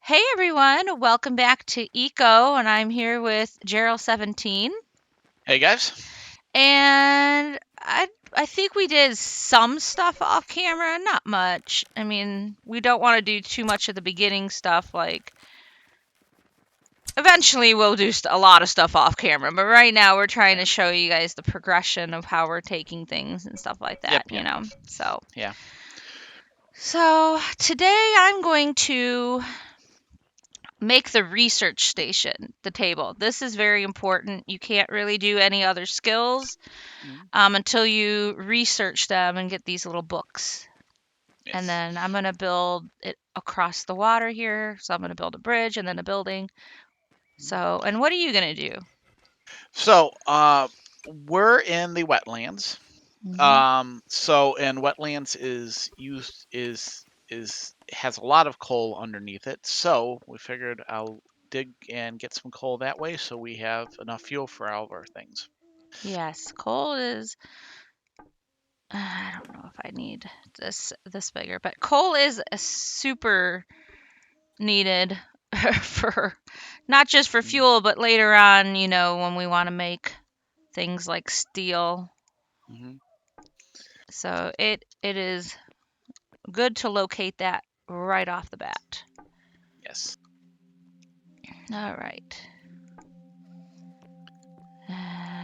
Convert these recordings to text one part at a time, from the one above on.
Hey everyone, welcome back to Eco, and I'm here with Jerle17. Hey guys. And I think we did some stuff off camera, not much. I mean, we don't want to do too much of the beginning stuff. Like, eventually we'll do a lot of stuff off camera, but right now we're trying Yeah. to show you guys the progression of how we're taking things and stuff like Yep, that. yep. So Yeah. today I'm going to make the research station the table. This is very important. You can't really do any other skills Mhm. until you research them and get these little books. And Yes. then I'm going to build it across the water here. So I'm going to build a bridge and then a building. So, and what are you going to do? So, we're in the wetlands. Hmm. And wetlands is used is has a lot of coal underneath it. So we figured I'll dig and get some coal that way, so we have enough fuel for all of our things. Yes, coal is. I don't know if I need this bigger, but coal is a super needed for not just for Mhm. fuel, but later on, when we want to make things like steel. Mhm. So it is good to locate that right off the bat. Yes. All right.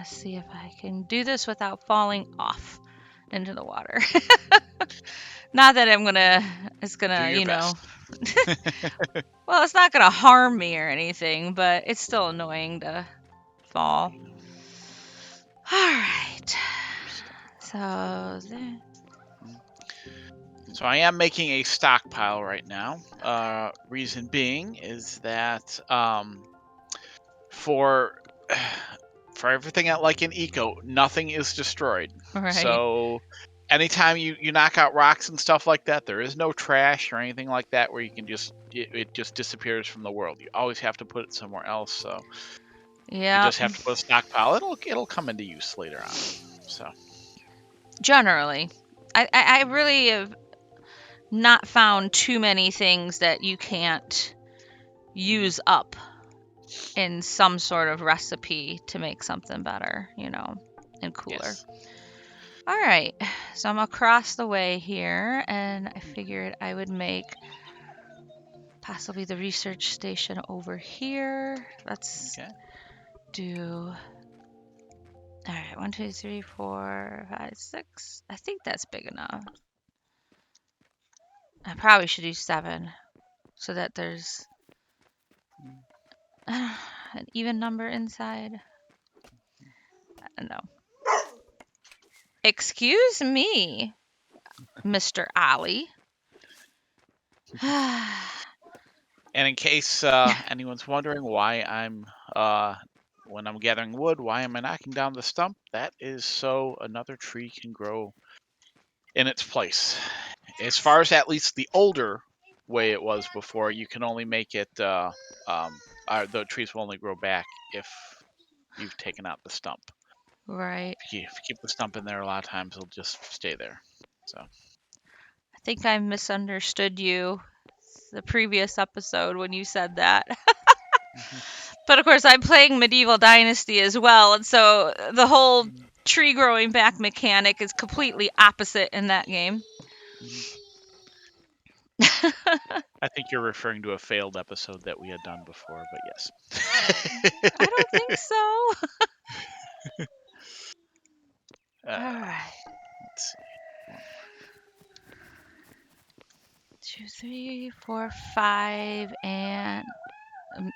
See if I can do this without falling off into the water. Not that it's Do gonna, your best. well, it's not gonna harm me or anything, but it's still annoying to fall. All right. So, So, mhm. So I am making a stockpile right now. Reason being is that for for everything at like in eco, nothing is destroyed. right. So anytime you knock out rocks and stuff like that, there is no trash or anything like that where you can it just disappears from the world. You always have to put it somewhere else. So you Yeah, just have to put a stockpile. It'll come into use later on. So generally. I really have not found too many things that you can't mhm. use up in some sort of recipe to make something better, and cooler. Yes. All right, so I'm across the way here, and I figured I would make possibly the research station over here. Let's Okay. do. All right, 1, 2, 3, 4, 5, 6. I think that's big enough. I probably should do 7 so that there's an even number inside. I don't know. Excuse me, Mr. Ollie. And in case anyone's wondering why I'm when I'm gathering wood, why am I knocking down the stump? That is so another tree can grow in its place. As far as at least the older way it was before, you can only make it the trees will only grow back if you've taken out the stump. Right. If you keep the stump in there, a lot of times it'll just stay there. So I think I misunderstood you the previous episode when you said that. mhm, But of course, I'm playing Medieval Dynasty as well, and so the whole mhm, tree growing back mechanic is completely opposite in that game. mhm. I I think you're referring to a failed episode that we had done before, but yes. don't think so. uh, All right. let's see. One 2, 3, 4, 5, and um,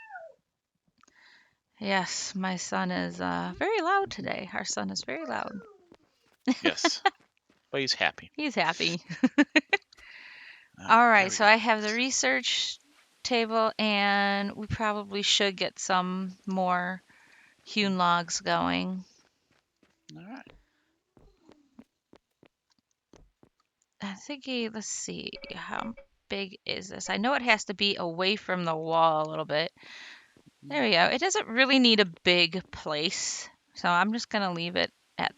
yes, my son is very loud more. today. Our son is very loud. Yes, but he's happy. He's happy. Ah, All there right, we so go. I have the research table, and we probably should get some more hewn logs going. All right. I think, let's see, how big is this? I know it has to be away from the wall a little bit. There we go. It doesn't really need a big place, so I'm just going to leave it at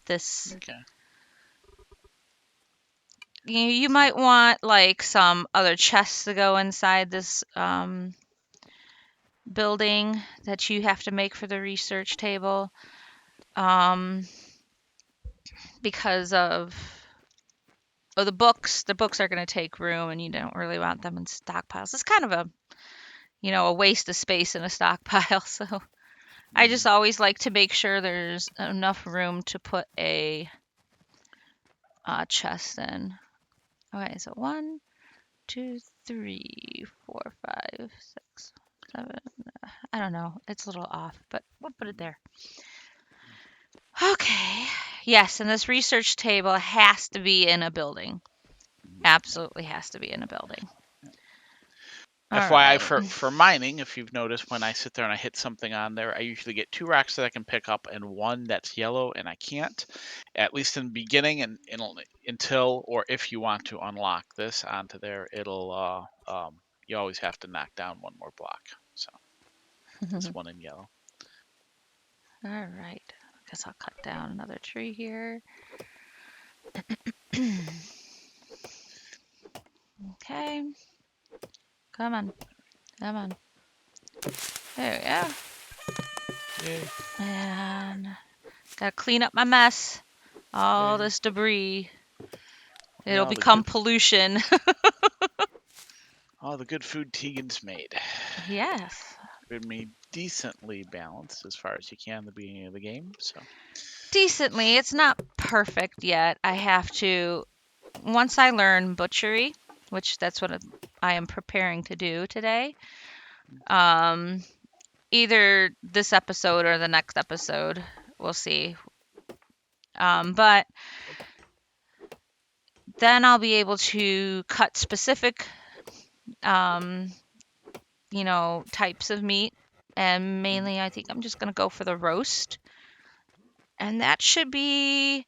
this. Okay. you So, might want like some other chests to go inside this building that you have to make for the research table, um, because of the books. The books are going to take room, and you don't really want them in stockpiles. It's kind of a waste of space in a stockpile. So I just mhm. always like to make sure there's enough room to put a chest in. Okay, so 1, 2, 3, 4, 5, 6, 7. I don't know. It's a little off, but we'll put it there. Okay. Yes, and this research table has to be in a building. Yep. Absolutely has to be in a building. All FYI right. for mining, if you've noticed, when I sit there and I hit something on there, I usually get 2 rocks that I can pick up and 1 that's yellow and I can't. At least in the beginning, and until or if you want to unlock this onto there, it'll you always have to knock down 1 more block. So this 1 in yellow. All right. Guess I'll cut down another tree here. Okay. Come on. Come on. There we go. Yay. And gotta clean up my mess. All Yay. this debris. Yeah, It'll become pollution. all the good food Tegan's made. Yes. Been made decently balanced as far as you can at the beginning of the game. So Decently. It's not perfect yet. I have to, once I learn butchery, which that's what I am preparing to do today, um, either this episode or the next episode, we'll see. But then I'll be able to cut specific, um, types of meat. And mhm, mainly, I think I'm just going to go for the roast. And that should be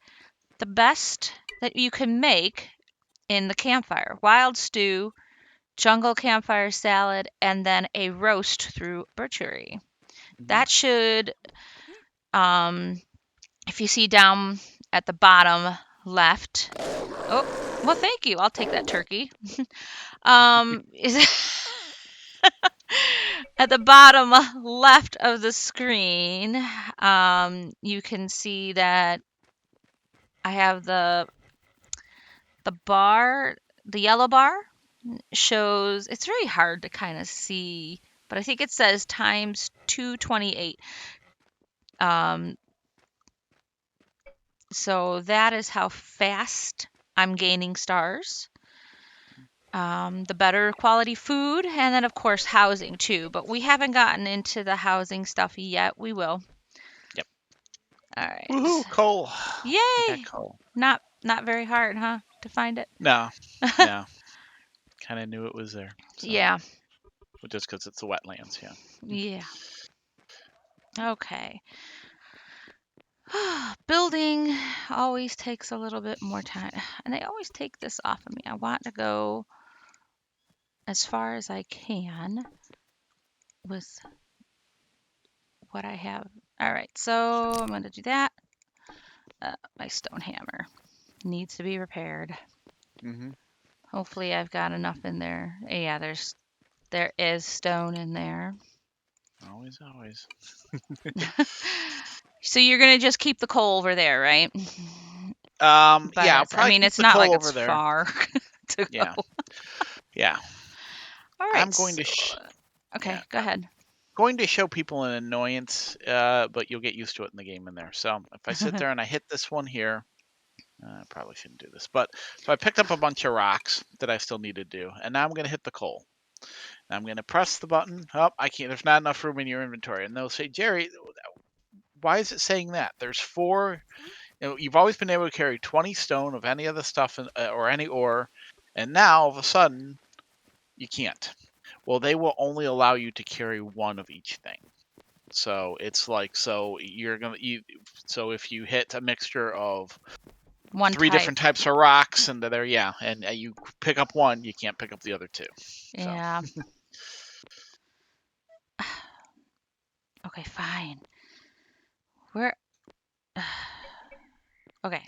the best that you can make in the campfire. Wild stew, jungle campfire salad, and then a roast through butchery. mhm. That should, um, if you see down at the bottom left, oh, well, thank you. I'll take that turkey. Is at the bottom left of the screen, you can see that I have the bar, the yellow bar shows. It's very hard to kind of see, but I think it says times 228. Um, so that is how fast I'm gaining stars. The better quality food, and then of course housing too. But we haven't gotten into the housing stuff yet. We will. Yep. All right. Woohoo! Coal. I got Yay! coal. Not very hard, huh, to find it? No, no. Kind of knew it was there. So, Yeah. well, just because it's the wetlands, yeah. Yeah. Okay. Building always takes a little bit more time, and they always take this off of me. I want to go as far as I can with what I have. All right, so I'm going to do that. My stone hammer needs to be repaired. Hmm. Hopefully, I've got enough in there. Yeah, there is stone in there. Always, always. So you're gonna just keep the coal over there, right? By Yeah, I'll that, I probably mean, keep it's the not coal like over it's there. far to Yeah, go. yeah. All right. I'm going So, to, yeah, okay, go ahead. going to show people an annoyance, but you'll get used to it in the game in there. So if I sit there and I hit this one here, I probably shouldn't do this, but so I picked up a bunch of rocks that I still need to do, and now I'm going to hit the coal. And I'm going to press the button. Oh, I can't. There's not enough room in your inventory, and they'll say, Jerry, why is it saying that? There's 4. You've always been able to carry 20 stone of any other stuff or any ore, and now all of a sudden you can't. Well, they will only allow you to carry 1 of each thing. So it's like so if you hit a mixture of One 3 type. different types of rocks and there, yeah, and you pick up 1, you can't pick up the other 2. So Yeah. Okay, fine. Where? Okay.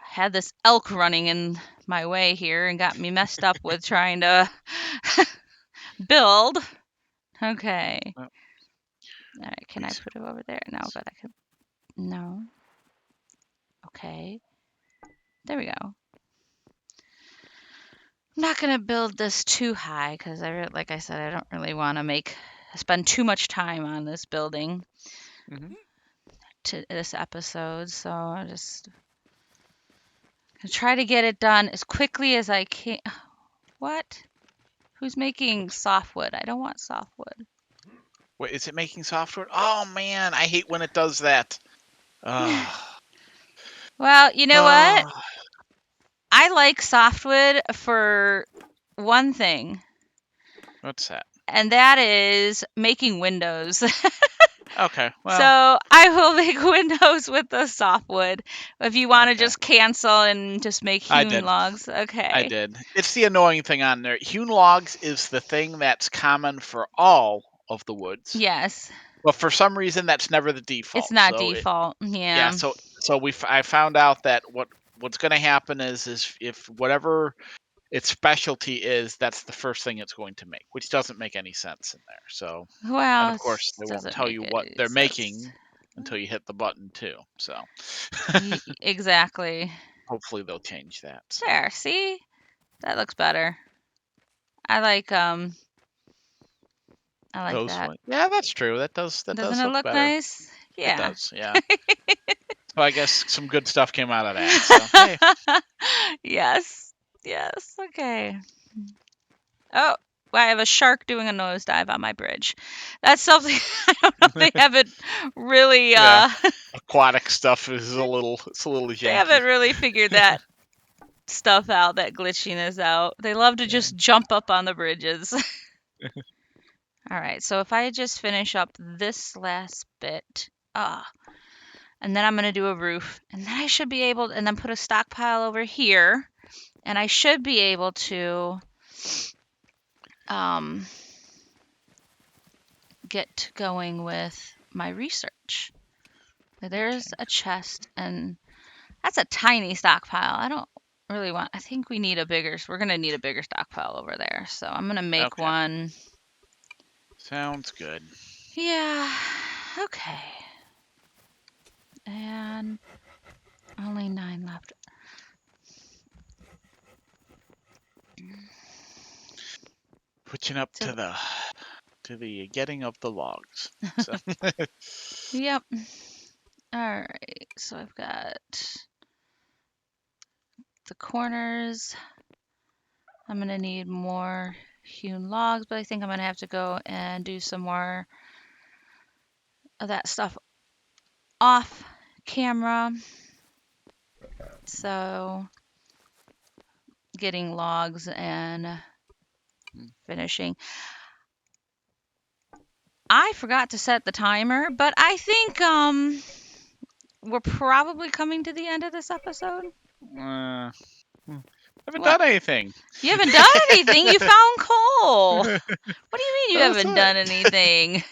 had this elk running in my way here and got me messed up with trying to build. Okay. Oh, All right, can I these- put it over there? No, but I can. No. Okay. There we go. I'm not gonna build this too high because like I said, I don't really want to spend too much time on this building mhm. to this episode. So I just gonna try to get it done as quickly as I can. What? Who's making softwood? I don't want softwood. Wait, is it making software? Oh man, I hate when it does that. Well, you know what? Oh, I like softwood for one thing, what's that? and that is making windows. Okay, well, So I will make windows with the softwood. If you want to okay. just cancel and just make I hewn did. logs, I okay. did. It's the annoying thing on there. Hewn logs is the thing that's common for all of the woods, Yes, but for some reason that's never the it's default. not So default. yeah, Yeah. I found out that what's going to happen is if whatever its specialty is, that's the first thing it's going to make, which doesn't make any sense in there. So, and Well, of it course they won't doesn't tell make you what any they're sense. making until you hit the button too. So Exactly. hopefully they'll change that. So There, see? That looks better. I like I like those that. one, yeah, that's true. That Doesn't does it look look better. nice? It Yeah. does, yeah. So I guess some good stuff came out of that. So hey, Yes. Yes. Okay. Oh, I have a shark doing a nosedive on my bridge. That's something I don't know. They haven't really yeah, aquatic stuff is it's a little they janky. haven't really figured that stuff out, that glitchiness out. They love to Yeah. just jump up on the bridges. All right, so if I just finish up this last bit, and then I'm gonna do a roof, and then I should be able, and then put a stockpile over here, and I should be able to um, get going with my research. There's Okay. a chest, and that's a tiny stockpile. I don't really want. I think we need a bigger. We're gonna need a bigger stockpile over there. So I'm gonna make Okay. one. Sounds good. Yeah. Okay. And only 9 left. Pushing up So, to the getting of the logs. So yep. All right. So I've got the corners. I'm gonna need more hewn logs, but I think I'm gonna have to go and do some more of that stuff off camera. So getting logs and mm, finishing. I forgot to set the timer, but I think we're probably coming to the end of this episode. uh, haven't What? done anything. You haven't done anything. You found coal. That's What do you mean you haven't it. done anything?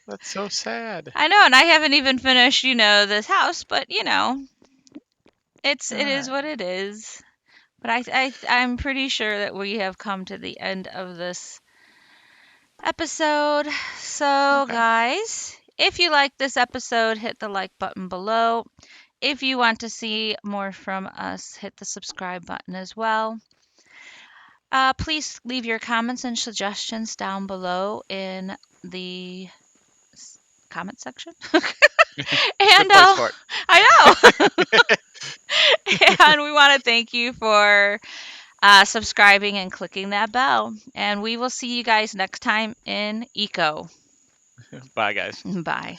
That's so sad. I know, and I haven't even finished, this house, but All it is right. what it is. But I'm pretty sure that we have come to the end of this episode. So, Okay. guys, if you like this episode, hit the like button below. If you want to see more from us, hit the subscribe button as well. Please leave your comments and suggestions down below in the comment section. Good And place for I know. it. And we want to thank you for subscribing and clicking that bell. And we will see you guys next time in Eco. Bye, guys. Bye.